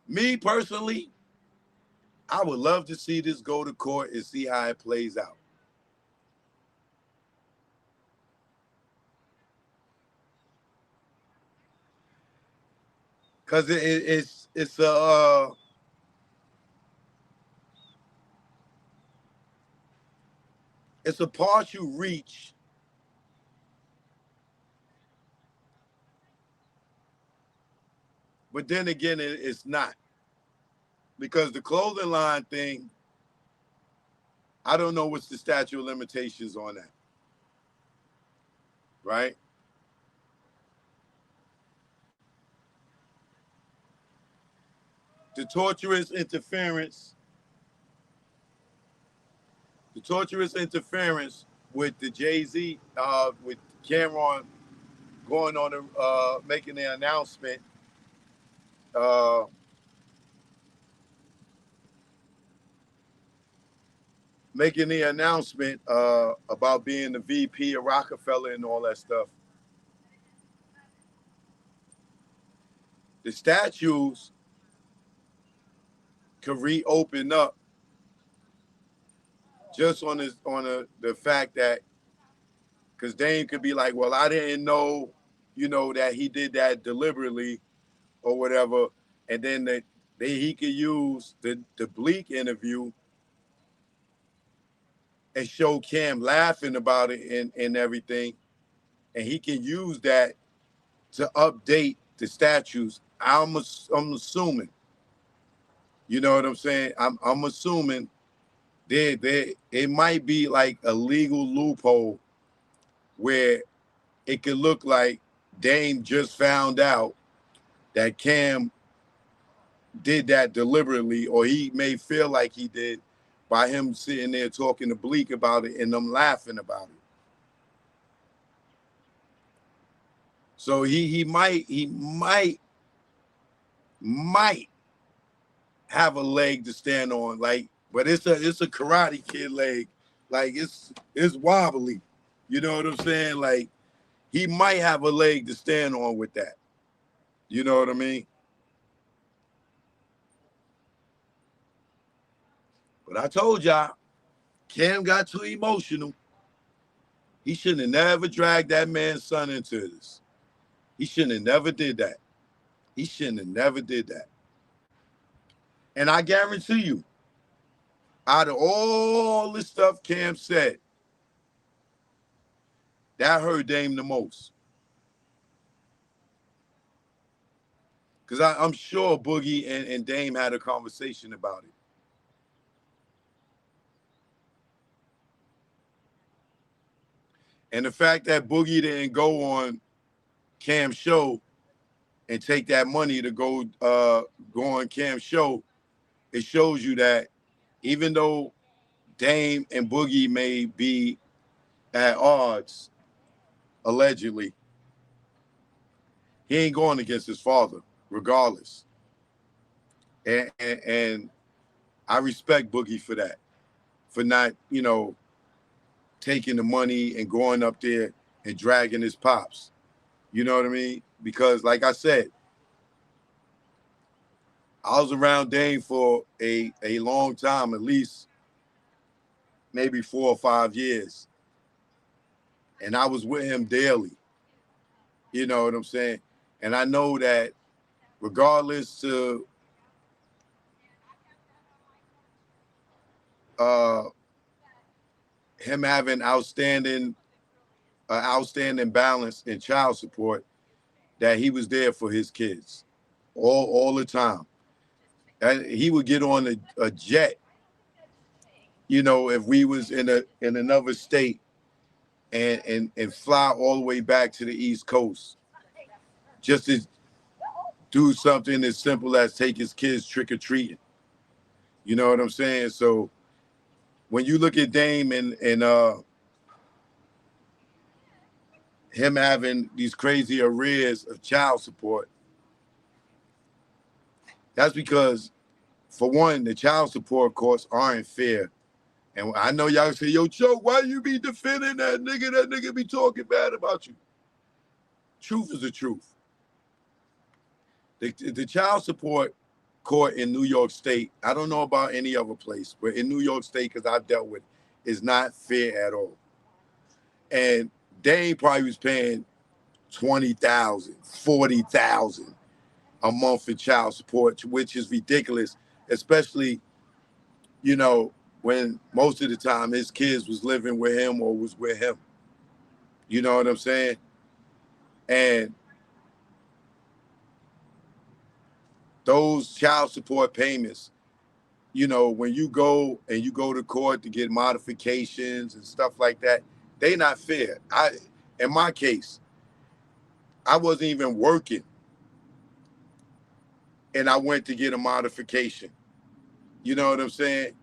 Me personally, I would love to see this go to court and see how it plays out. Cause it's a partial reach, but then again it's not, because the clothing line thing, I don't know what's the statute of limitations on that, right? The torturous interference, the torturous interference with the Jay-Z, with Cameron going on making the announcement, uh, about being the VP of Rockefeller and all that stuff. The statues could reopen up just on the fact that, because Dame could be like, well, I didn't know, that he did that deliberately or whatever, and then he could use the Bleak interview and show Cam laughing about it and everything, and he can use that to update the statues. I'm assuming, you know what I'm saying? I'm assuming it might be like a legal loophole where it could look like Dame just found out that Cam did that deliberately, or he may feel like he did by him sitting there talking to Bleak about it and them laughing about it. So he might have a leg to stand on, like, but it's a Karate Kid leg, like it's wobbly. You know what I'm saying? Like, he might have a leg to stand on with that. You know what I mean? But I told y'all, Cam got too emotional. He shouldn't have never dragged that man's son into this. He shouldn't have never did that. He shouldn't have never did that. And I guarantee you, out of all the stuff Cam said, that hurt Dame the most. Because I'm sure Boogie and Dame had a conversation about it. And the fact that Boogie didn't go on Cam's show and take that money to go on Cam's show, it shows you that even though Dame and Boogie may be at odds, allegedly, he ain't going against his father, regardless. And I respect Boogie for that, for not, taking the money and going up there and dragging his pops. You know what I mean? Because, like I said, I was around Dame for a long time, at least maybe 4 or 5 years. And I was with him daily. You know what I'm saying? And I know that regardless to uh, him having outstanding balance in child support, that he was there for his kids all the time. And he would get on a jet, if we was in another state, and fly all the way back to the East Coast just to do something as simple as take his kids trick or treating. You know what I'm saying? So when you look at Dame and him having these crazy arrears of child support, that's because, for one, the child support courts aren't fair. And I know y'all say, yo, Choke, why you be defending that nigga? That nigga be talking bad about you. Truth is the truth. The child support court in New York State, I don't know about any other place, but in New York State, because I've dealt with it, is not fair at all. And Dame probably was paying $20,000, $40,000 a month for child support, which is ridiculous, especially, you know, when most of the time his kids was living with him or was with him. You know what I'm saying? And those child support payments, you know, when you go to court to get modifications and stuff like that, they not fair. In my case, I wasn't even working and I went to get a modification. You know what I'm saying?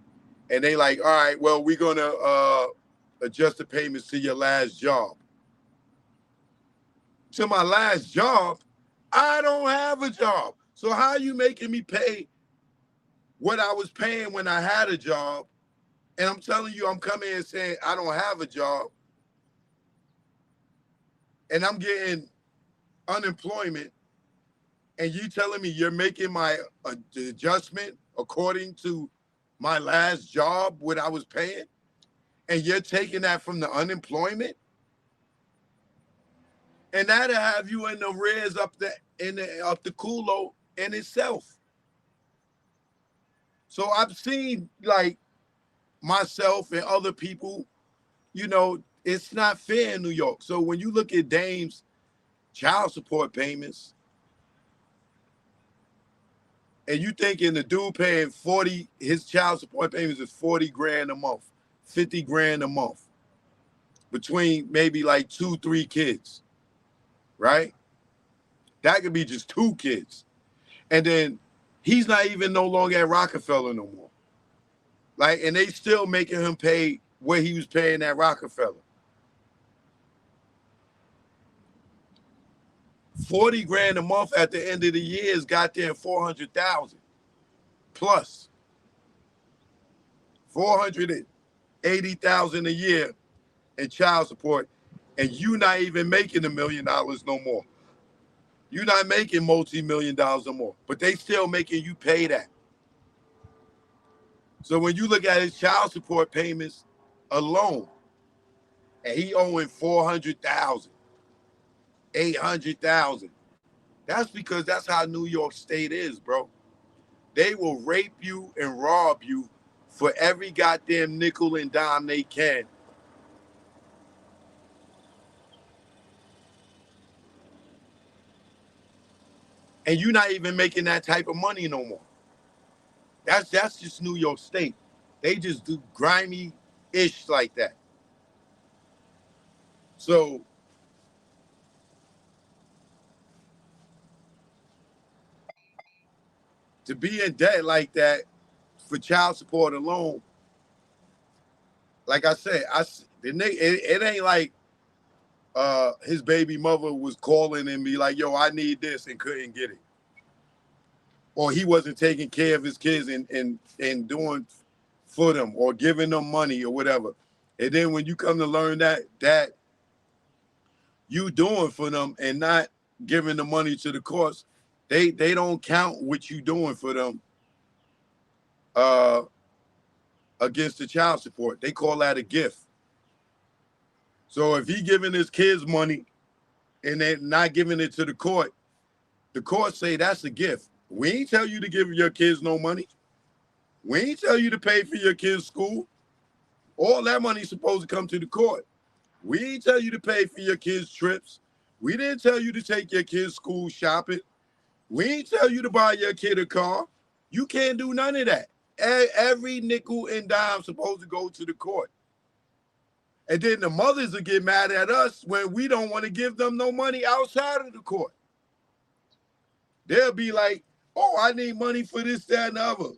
And they like, all right, well, we're gonna adjust the payments to your last job. To my last job, I don't have a job. So how are you making me pay what I was paying when I had a job? And I'm telling you, I'm coming in saying I don't have a job. And I'm getting unemployment. And you telling me you're making my adjustment according to my last job, what I was paying? And you're taking that from the unemployment? And that'll have you in the rears up the culo in itself. So I've seen like myself and other people, you know, it's not fair in New York. So when you look at Dame's child support payments, and you thinking the dude paying 40, his child support payments is 40 grand a month, 50 grand a month, between maybe like 2-3 kids, right? That could be just 2 kids. And then he's not even no longer at Rockefeller no more. Like, and they still making him pay what he was paying at Rockefeller. 40 grand a month at the end of the year is goddamn 400,000 plus. 480,000 a year in child support, and you not even making $1 million no more. You're not making multi-million dollars or more, but they still making you pay that. So when you look at his child support payments alone, and he owing 400,000, 800,000, that's because that's how New York State is, bro. They will rape you and rob you for every goddamn nickel and dime they can. And you're not even making that type of money no more. That's just New York State. They just do grimy-ish like that. So to be in debt like that for child support alone, like I said, it ain't like his baby mother was calling and be like, yo, I need this, and couldn't get it. Or he wasn't taking care of his kids and doing for them or giving them money or whatever. And then when you come to learn that you doing for them and not giving the money to the courts, they don't count what you doing for them against the child support. They call that a gift. So if he giving his kids money and they're not giving it to the court say that's a gift. We ain't tell you to give your kids no money. We ain't tell you to pay for your kids' school. All that money's supposed to come to the court. We ain't tell you to pay for your kids' trips. We didn't tell you to take your kids' school shopping. We ain't tell you to buy your kid a car. You can't do none of that. Every nickel and dime supposed to go to the court. And then the mothers will get mad at us when we don't want to give them no money outside of the court. They'll be like, oh, I need money for this, that, and the other.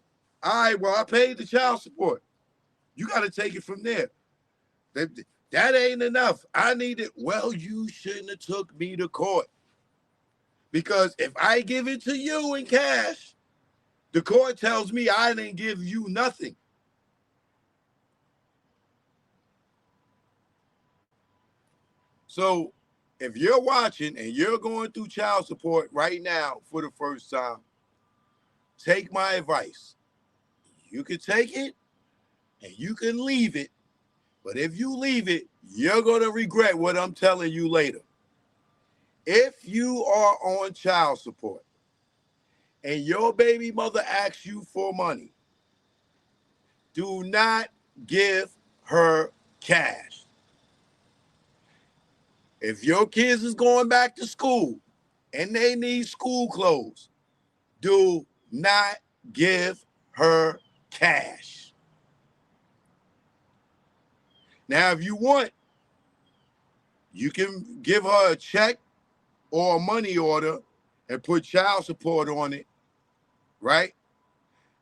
All right, well, I paid the child support. You got to take it from there. That ain't enough. I need it. Well, you shouldn't have took me to court. Because if I give it to you in cash, the court tells me I didn't give you nothing. So if you're watching and you're going through child support right now for the first time, take my advice. You can take it and you can leave it. But if you leave it, you're going to regret what I'm telling you later. If you are on child support and your baby mother asks you for money, do not give her cash. If your kids is going back to school and they need school clothes, do not give her cash. Now, if you want, you can give her a check or a money order and put child support on it, right?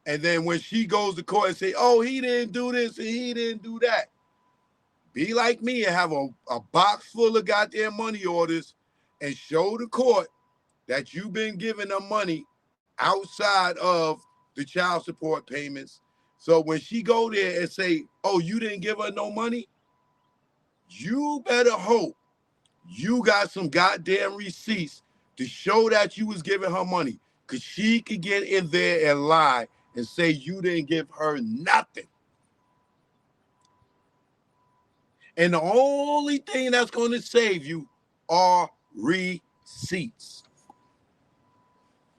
And then when she goes to court and say, oh, he didn't do this and he didn't do that, be like me and have a box full of goddamn money orders and show the court that you've been giving them money outside of the child support payments. So when she go there and say, oh, you didn't give her no money, you better hope you got some goddamn receipts to show that you was giving her money, because she could get in there and lie and say you didn't give her nothing. And the only thing that's going to save you are receipts.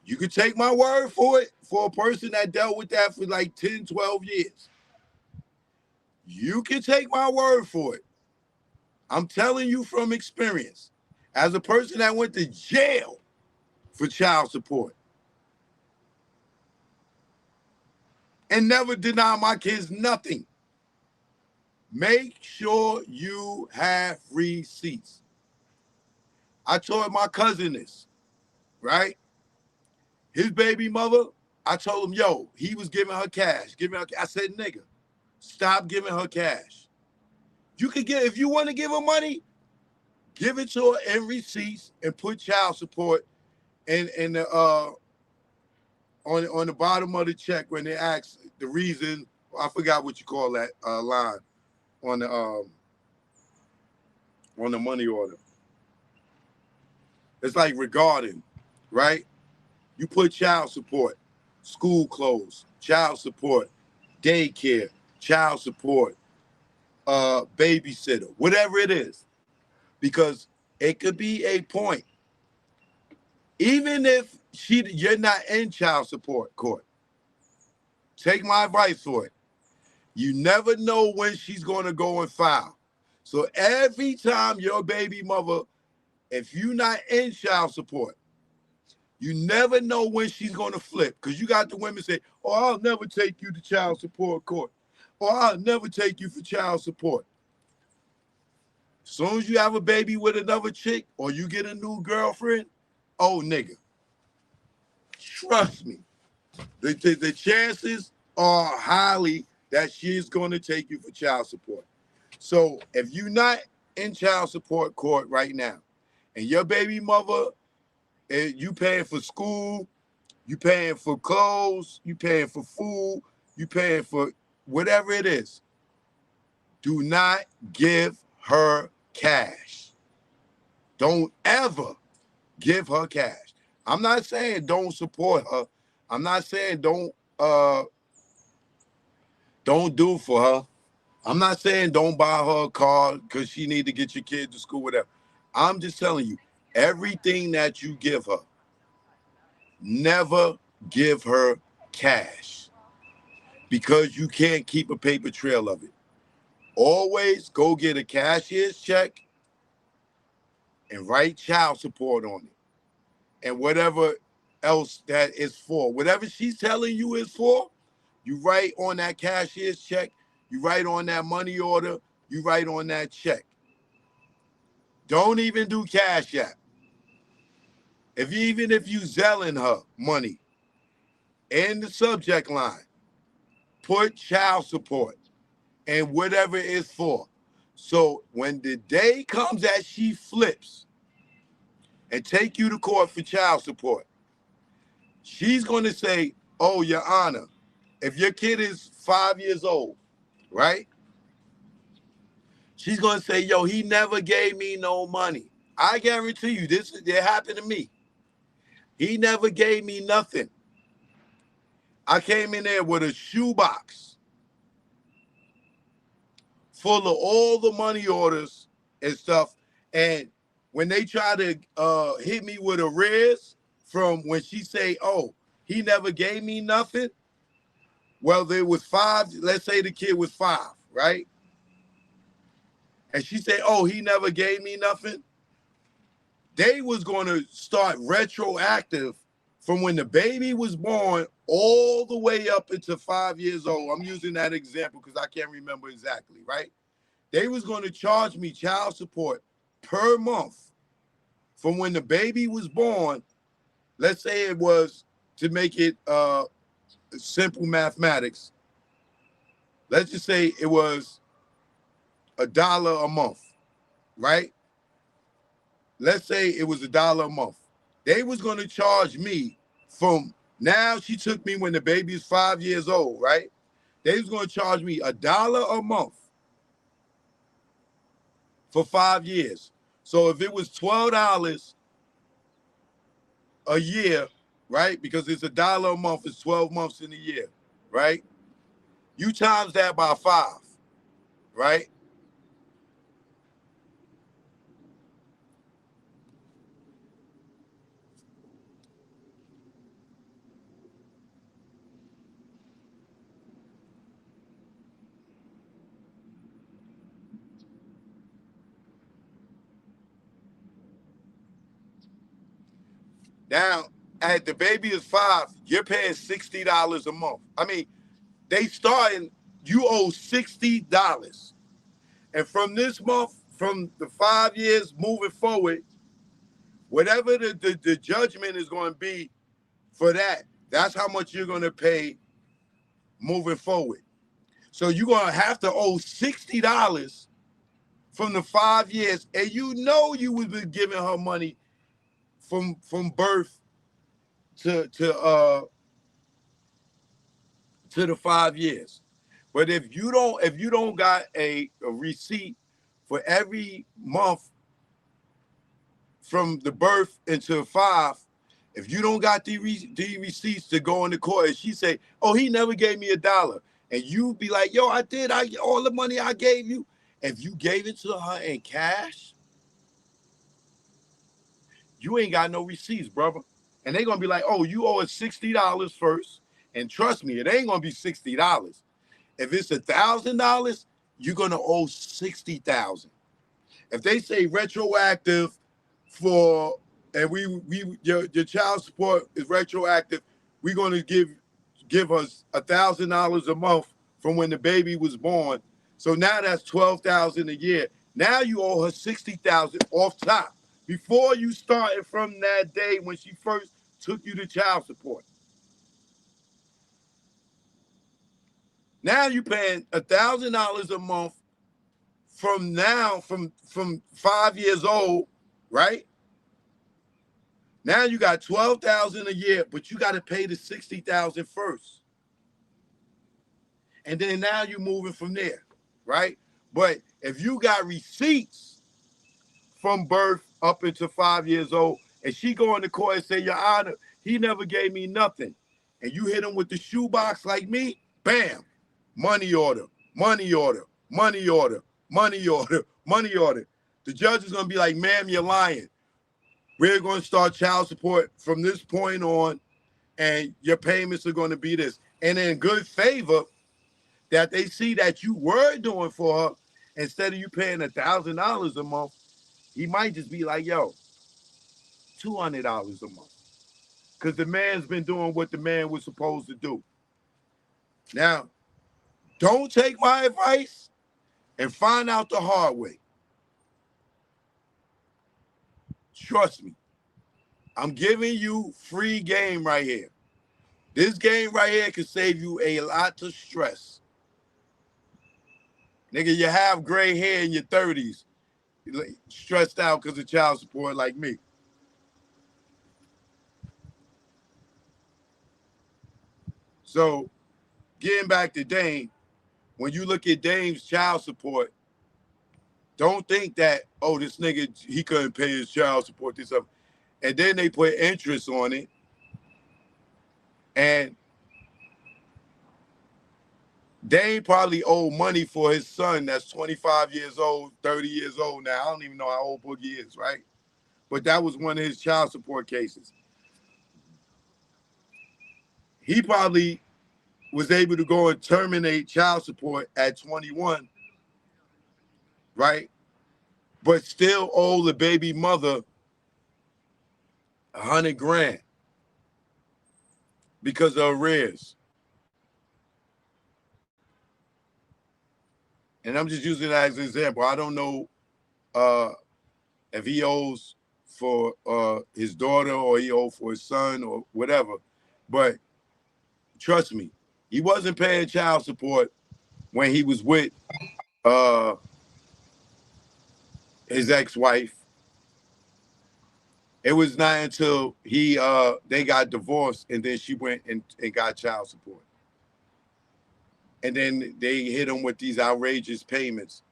You can take my word for it, for a person that dealt with that for like 10, 12 years. You can take my word for it. I'm telling you from experience, as a person that went to jail for child support and never denied my kids nothing. Make sure you have receipts. I told my cousin this, right? His baby mother, I told him, yo, he was giving her cash. I said, nigga, stop giving her cash. You could get, if you want to give her money, give it to her in receipts and put child support in the on the bottom of the check when they ask the reason. I forgot what you call that line on the money order. It's like regarding, right? You put child support, school clothes, child support, daycare, child support, babysitter, whatever it is, because it could be a point. Even if you're not in child support court, take my advice for it. You never know when she's going to go and file. So every time your baby mother, if you're not in child support, you never know when she's going to flip, because you got the women say, oh, I'll never take you to child support court, or I'll never take you for child support. As soon as you have a baby with another chick or you get a new girlfriend, oh, nigga, trust me, the chances are highly that she's going to take you for child support. So if you're not in child support court right now and your baby mother, you paying for school, you paying for clothes, you paying for food, you paying for whatever it is, do not give her cash. Don't ever give her cash. I'm not saying don't support her. I'm not saying don't do for her. I'm not saying don't buy her a car because she need to get your kid to school, whatever. I'm just telling you, everything that you give her, never give her cash, because you can't keep a paper trail of it. Always go get a cashier's check and write child support on it. And whatever else that is for, whatever she's telling you is for, you write on that cashier's check, you write on that money order, you write on that check. Don't even do Cash App. Even if you selling her money, in the subject line, put child support and whatever it's for. So when the day comes that she flips and take you to court for child support, she's going to say, oh, Your Honor, if your kid is 5 years old, right? She's going to say, yo, he never gave me no money. I guarantee you, it happened to me. He never gave me nothing. I came in there with a shoebox full of all the money orders and stuff. And when they try to hit me with arrears from when she say, oh, he never gave me nothing. Well, there was 5. Let's say the kid was 5, right? And she said, oh, he never gave me nothing. They was going to start retroactive from when the baby was born all the way up into 5 years old. I'm using that example because I can't remember exactly, right? They was going to charge me child support per month from when the baby was born. Let's say it was, to make it simple mathematics, let's just say it was $1 a month, right? Let's say it was $1 a month. They was going to charge me from now. She took me when the baby is 5 years old, right? They was going to charge me $1 a month for 5 years. So if it was $12 a year, right? Because it's $1 a month, it's 12 months in a year, right? You times that by 5, right? Now, at the baby is 5, you're paying $60 a month. I mean, they starting, you owe $60. And from this month, from the 5 years moving forward, whatever the judgment is going to be for that, that's how much you're going to pay moving forward. So you're going to have to owe $60 from the 5 years. And you know you would be giving her money from birth to the 5 years. But if you don't got a receipt for every month from the birth until 5, if you don't got the receipts to go into court, and she say, oh, he never gave me $1, and you be like, yo, I did, all the money I gave you. If you gave it to her in cash, you ain't got no receipts, brother. And they gonna be like, oh, you owe us $60 first. And trust me, it ain't gonna be $60. If it's $1,000, you're gonna owe $60,000. If they say retroactive for, and your child support is retroactive, we're gonna give us $1,000 a month from when the baby was born. So now that's $12,000 a year. Now you owe her $60,000 off top before you started from that day when she first took you to child support. Now you're paying $1,000 a month from now, from 5 years old, right? Now you got $12,000 a year, but you got to pay the $60,000 first, and then now you're moving from there, right? But if you got receipts from birth up into 5 years old, and she go in the court and say, Your Honor, he never gave me nothing, and you hit him with the shoebox like me, bam, money order, money order, money order, money order, money order. The judge is gonna be like, ma'am, you're lying. We're going to start child support from this point on, and your payments are going to be this. And in good favor, that they see that you were doing for her, instead of you paying $1,000 a month, he might just be like, yo, $200 a month. Because the man's been doing what the man was supposed to do. Now, don't take my advice and find out the hard way. Trust me. I'm giving you free game right here. This game right here can save you a lot of stress. Nigga, you have gray hair in your 30s, stressed out because of child support like me. So, getting back to Dame, when you look at Dame's child support, don't think that, oh, this nigga, he couldn't pay his child support, this stuff. And then they put interest on it. And Dame probably owed money for his son that's 25 years old, 30 years old now. I don't even know how old Boogie is, right? But that was one of his child support cases. He probably was able to go and terminate child support at 21, right? But still owe the baby mother 100 grand because of arrears. And I'm just using that as an example. I don't know if he owes for his daughter or he owes for his son or whatever. But trust me, he wasn't paying child support when he was with his ex-wife. It was not until they got divorced and then she went and got child support. And then they hit him with these outrageous payments.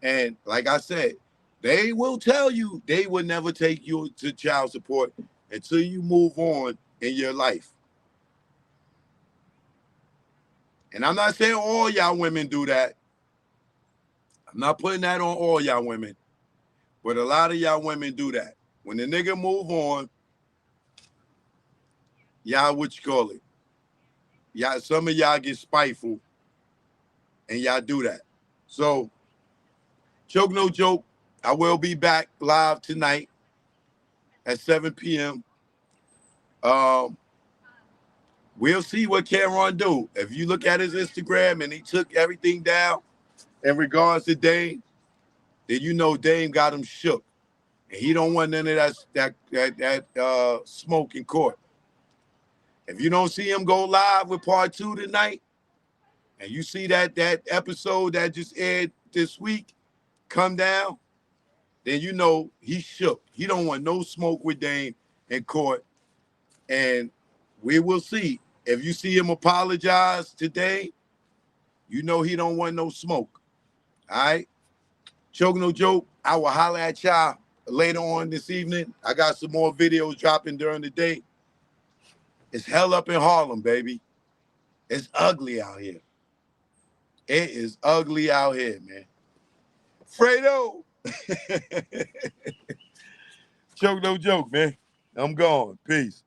And like I said, they will tell you they will never take you to child support until you move on in your life. And I'm not saying all y'all women do that. I'm not putting that on all y'all women. But a lot of y'all women do that. When the nigga move on, y'all, what you call it? Y'all, some of y'all get spiteful and y'all do that. So, Choke No Joke, I will be back live tonight at 7 p.m. We'll see what Cameron do. If you look at his Instagram and he took everything down in regards to Dame, then you know Dame got him shook. And he don't want none of that smoke in court. If you don't see him go live with part 2 tonight, and you see that episode that just aired this week come down, then you know he's shook. He don't want no smoke with Dame in court. And we will see. If you see him apologize today, you know he don't want no smoke. All right? Choke No Joke, I will holler at y'all later on this evening. I got some more videos dropping during the day. It's hell up in Harlem, baby. It's ugly out here. It is ugly out here, man. Fredo. Choke No Joke, man. I'm gone. Peace.